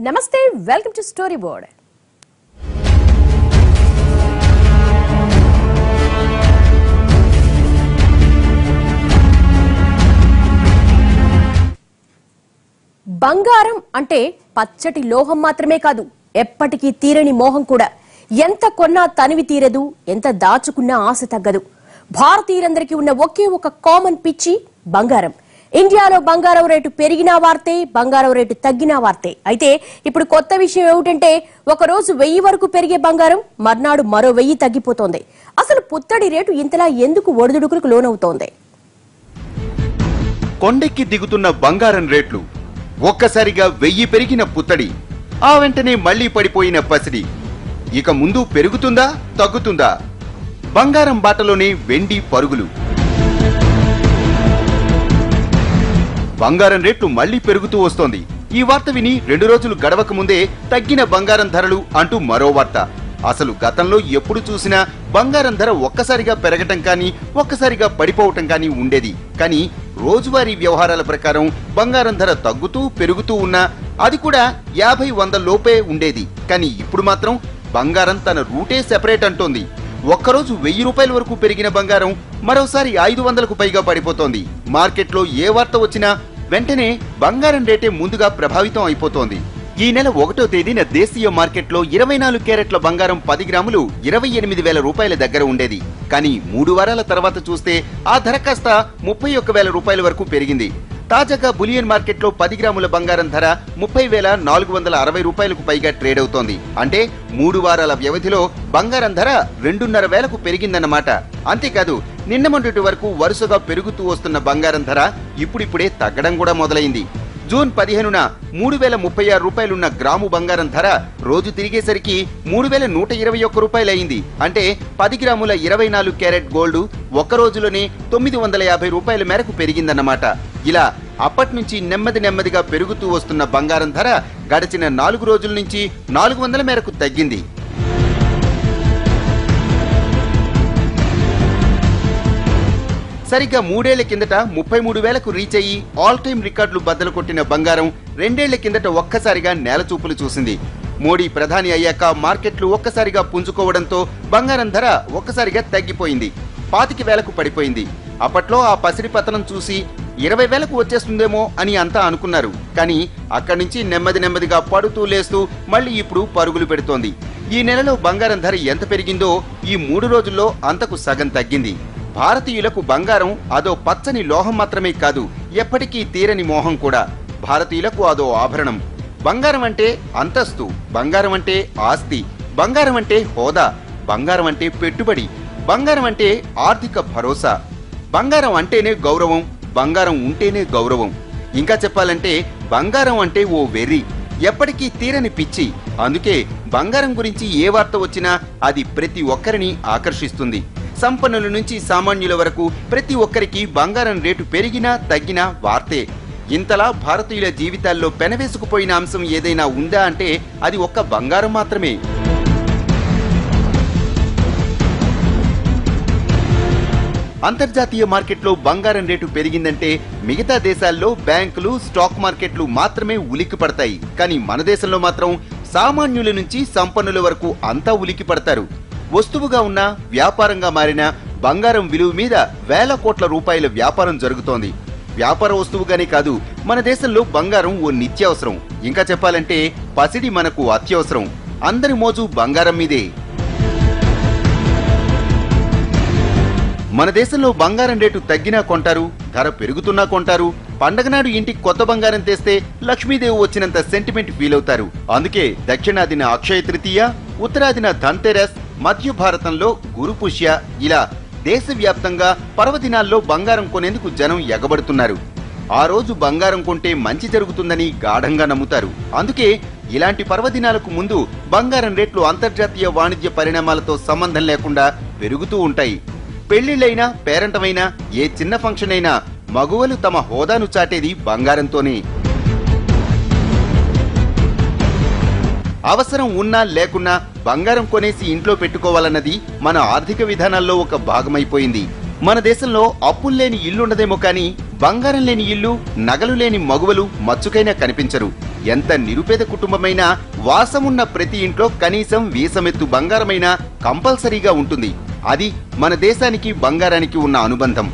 నమస్తే welcome to story board. బంగారం అంటే పచ్చటి లోహం మాత్రమే కాదు, ఎప్పటికీ తీరని మోహం కూడా. ఎంత కొన్నా తనివి తీరదు, ఎంత దాచుకున్నా ఆశ తగ్గదు. భారతీయులందరికీ ఉన్న ఒకే ఒక కామన్ పిచ్చి బంగారం. ఇండియాలో బంగారం రేటు పెరిగినా వార్తే, బంగారం రేటు తగ్గినా వార్తే. అయితే ఇప్పుడు కొత్త విషయం ఏమిటంటే, ఒకరోజు 1000 వరకు పెరిగే బంగారం మర్నాడు మరో 1000 తగ్గిపోతోంది. అసలు పుత్తడి రేటు ఇంతలా ఎందుకు ఒడిదుడుకులకు లోనవుతోంది? కొండెక్కి దిగుతున్న బంగారం రేట్లు, ఒక్కసారిగా 1000 పెరిగిన పుత్తడి, ఆ వెంటనే మళ్లీ పడిపోయిన పసిడి. ఇక ముందు పెరుగుతుందా తగ్గుతుందా? బంగారం బాటలోనే వెండి పరుగులు. బంగారం రేట్లు మళ్లీ పెరుగుతూ వస్తోంది. ఈ వార్త విని 2 రోజులు గడవక ముందే తగ్గిన బంగారం ధరలు అంటూ మరో వార్త. అసలు గతంలో ఎప్పుడు చూసినా బంగారం ధర ఒక్కసారిగా పెరగటం కానీ ఒక్కసారిగా పడిపోవటం కానీ ఉండేది. కానీ రోజువారీ వ్యవహారాల ప్రకారం బంగారం ధర తగ్గుతూ పెరుగుతూ ఉన్నా అది కూడా 50-100 లోపే ఉండేది. కానీ ఇప్పుడు మాత్రం బంగారం తన రూటే సెపరేట్ అంటోంది. ఒక్కరోజు 1000 రూపాయల వరకు పెరిగిన బంగారం మరోసారి 500కు పైగా పడిపోతోంది. మార్కెట్లో ఏ వార్త వచ్చినా వెంటనే బంగారం రేటే ముందుగా ప్రభావితం అయిపోతోంది. ఈ నెల 1వ తేదీన దేశీయ మార్కెట్లో 24 క్యారెట్ల బంగారం 10 గ్రాములు 28,000 రూపాయల దగ్గర ఉండేది. కానీ 3 వారాల తర్వాత చూస్తే ఆ ధర కాస్త 31,000 రూపాయల వరకు పెరిగింది. తాజాగా బులియన్ మార్కెట్లో 10 గ్రాముల బంగారం ధర 30,460 రూపాయలకు పైగా ట్రేడ్ అవుతోంది. అంటే 3 వారాల వ్యవధిలో బంగారం ధర 2,500కు పెరిగిందన్నమాట. అంతేకాదు, నిన్న మొన్నటి వరకు వరుసగా పెరుగుతూ వస్తున్న బంగారం ధర ఇప్పుడిప్పుడే తగ్గడం కూడా మొదలైంది. జూన్ 15న 3,036 రూపాయలున్న గ్రాము బంగారం ధర రోజు తిరిగేసరికి 3,121 రూపాయలైంది. అంటే 10 గ్రాముల 24 క్యారెట్ గోల్డ్ ఒక్క రోజులోనే 950 రూపాయల మేరకు పెరిగిందన్నమాట. ఇలా అప్పటి నుంచి నెమ్మదిగా పెరుగుతూ వస్తున్న బంగారం ధర గడిచిన 4 రోజుల నుంచి 400 మేరకు తగ్గింది. సరిగ్గా 3 ఏళ్ల కిందట 33,000కు రీచ్ అయ్యి ఆల్ టైమ్ రికార్డులు బద్దలు కొట్టిన బంగారం 2 ఏళ్ల కిందట ఒక్కసారిగా నేలచూపులు చూసింది. మోడీ ప్రధాని అయ్యాక మార్కెట్లు ఒక్కసారిగా పుంజుకోవడంతో బంగారం ధర ఒక్కసారిగా తగ్గిపోయింది. 25,000కు పడిపోయింది. అప్పట్లో ఆ పసిడి పతనం చూసి 20,000కు వచ్చేస్తుందేమో అని అంతా అనుకున్నారు. కానీ అక్కడి నుంచి నెమ్మదిగా పడుతూ లేస్తూ మళ్లీ ఇప్పుడు పరుగులు పెడుతోంది. ఈ నెలలో బంగారం ధర ఎంత పెరిగిందో ఈ 3 రోజుల్లో అంతకు సగం తగ్గింది. భారతీయులకు బంగారం అదో పచ్చని లోహం మాత్రమే కాదు, ఎప్పటికీ తీరని మోహం కూడా. భారతీయులకు అదో ఆభరణం. బంగారం అంటే అంతస్తు, బంగారం అంటే ఆస్తి, బంగారం అంటే హోదా, బంగారం అంటే పెట్టుబడి, బంగారం అంటే ఆర్థిక భరోసా. బంగారం అంటేనే గౌరవం, బంగారం ఉంటేనే గౌరవం. ఇంకా చెప్పాలంటే బంగారం అంటే ఓ వెర్రి, ఎప్పటికీ తీరని పిచ్చి. అందుకే బంగారం గురించి ఏ వార్త వచ్చినా అది ప్రతి ఒక్కరిని ఆకర్షిస్తుంది. సంపన్నుల నుంచి సామాన్యుల వరకు ప్రతి ఒక్కరికి బంగారం రేటు పెరిగినా తగ్గినా వార్తే. ఇంతలా భారతీయుల జీవితాల్లో పెనవేసుకుపోయిన అంశం ఏదైనా ఉందా అంటే అది ఒక్క బంగారం మాత్రమే. అంతర్జాతీయ మార్కెట్లో బంగారం రేటు పెరిగిందంటే మిగతా దేశాల్లో బ్యాంకులు, స్టాక్ మార్కెట్లు మాత్రమే ఉలిక్కి పడతాయి. కానీ మన దేశంలో మాత్రం సామాన్యుల నుంచి సంపన్నుల వరకు అంతా ఉలిక్కి పడతారు. వస్తువుగా ఉన్న వ్యాపారంగా మారిన బంగారం విలువ మీద వేల కోట్ల రూపాయల వ్యాపారం జరుగుతోంది. వ్యాపార వస్తువుగానే కాదు, మన దేశంలో బంగారం ఓ నిత్యావసరం. ఇంకా చెప్పాలంటే పసిడి మనకు అత్యవసరం. అందరి మోజు బంగారం మీదే. మన దేశంలో బంగారం రేటు తగ్గినా కొంటారు, ధర పెరుగుతున్నా కొంటారు. పండగనాడు ఇంటికి కొత్త బంగారం తెస్తే లక్ష్మీదేవి వచ్చినంత సెంటిమెంట్ ఫీల్ అవుతారు. అందుకే దక్షిణాదిన అక్షయ తృతీయ, ఉత్తరాదిన ధన్తెరస్, మధ్య భారతంలో గురు పుష్య, ఇలా దేశవ్యాప్తంగా పర్వదినాల్లో బంగారం కొనేందుకు జనం ఎగబడుతున్నారు. ఆ రోజు బంగారం కొంటే మంచి జరుగుతుందని గాఢంగా నమ్ముతారు. అందుకే ఇలాంటి పర్వదినాలకు ముందు బంగారం రేట్లు అంతర్జాతీయ వాణిజ్య పరిణామాలతో సంబంధం లేకుండా పెరుగుతూ ఉంటాయి. పెళ్లిళ్లైనా, పేరంటమైనా, ఏ చిన్న ఫంక్షన్ అయినా మగువలు తమ హోదాను చాటేది బంగారంతోనే. అవసరం ఉన్నా లేకున్నా బంగారం కొనేసి ఇంట్లో పెట్టుకోవాలన్నది మన ఆర్థిక విధానాల్లో ఒక భాగమైపోయింది. మన దేశంలో అప్పుల్లేని ఇల్లుండదేమో కానీ బంగారం లేని ఇల్లు, నగలు లేని మగువలు మచ్చుకైనా కనిపించరు. ఎంత నిరుపేద కుటుంబమైనా వాసమున్న ప్రతి ఇంట్లో కనీసం వీసమెత్తు బంగారమైనా కంపల్సరీగా ఉంటుంది. అది మన దేశానికి బంగారానికి ఉన్న అనుబంధం.